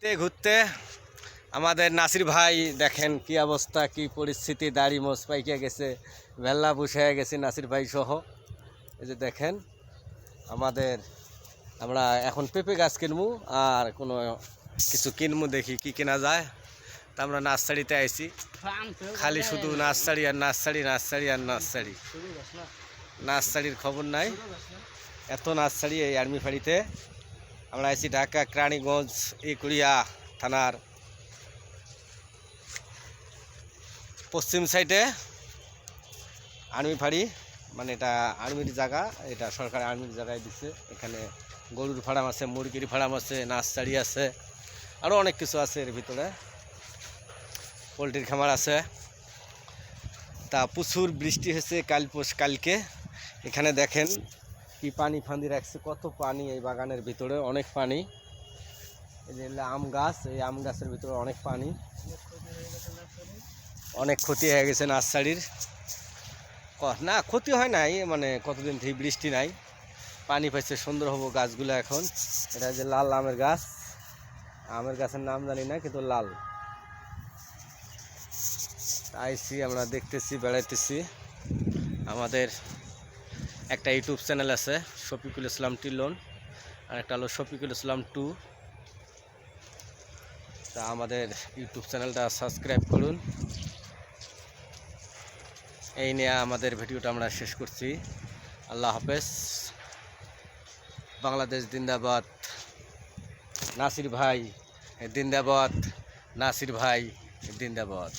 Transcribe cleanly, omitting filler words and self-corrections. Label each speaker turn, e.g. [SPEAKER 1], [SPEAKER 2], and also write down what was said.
[SPEAKER 1] ঘুরতে আমাদের নাসির ভাই দেখেন কি অবস্থা, কি পরিস্থিতি, দাড়ি মোচ পাইকে গেছে, ভেল্লা বসে গেছে নাসির ভাই সহ। এই যে দেখেন আমাদের, আমরা এখন পেঁপে গাছ কিনবো আর কোনো কিছু কিনবো, দেখি কি কেনা যায়। তা আমরা নার্সারিতে আইছি, খালি শুধু নার্সারি আর নার্সারি, নার্সারি আর নার্সারি, নার্সারির খবর নাই। এত নার্সারি এই আর্মি ফাঁড়িতে। আমরা আইছি ঢাকা কেরানীগঞ্জ ইকুড়িয়া থানার পশ্চিম সাইডে আর্মি ফাঁড়ি, মানে এটা আর্মির জায়গা, এটা সরকার আর্মির জায়গায় দিচ্ছে। এখানে গরুর ফার্ম আছে, মুরগির ফার্ম আছে, নার্সারি আছে, আরও অনেক কিছু আছে এর ভিতরে, পোলট্রির খামার আছে। তা প্রচুর বৃষ্টি হয়েছে কালকে। এখানে দেখেন কি পানি ফান্দি রাখছে, কত পানি এই বাগানের ভিতরে, অনেক পানি। এই যে আম গাছ, এই আম গাছের ভিতরে অনেক পানি, অনেক ক্ষতি হয়ে গেছে নার্সারির। না ক্ষতি হয় নাই, মানে কতদিন থেকে বৃষ্টি নাই, পানি পাইছে, সুন্দর হবো গাছগুলো এখন। এটা যে লাল আমের গাছ, আমের গাছের নাম জানি না, কিন্তু লাল। আইসি আমরা দেখতেছি, বেড়াইতেছি। আমাদের একটা ইউটিউব চ্যানেল আছে শফিকুল ইসলাম টিলন, আর একটা হলো শফিকুল ইসলাম 2। তা আমাদের ইউটিউব চ্যানেলটা সাবস্ক্রাইব করুন। এই নিয়ে আমাদের ভিডিওটা আমরা শেষ করছি। আল্লাহ হাফেজ। বাংলাদেশ জিন্দাবাদ। নাসির ভাই জিন্দাবাদ। নাসির ভাই জিন্দাবাদ।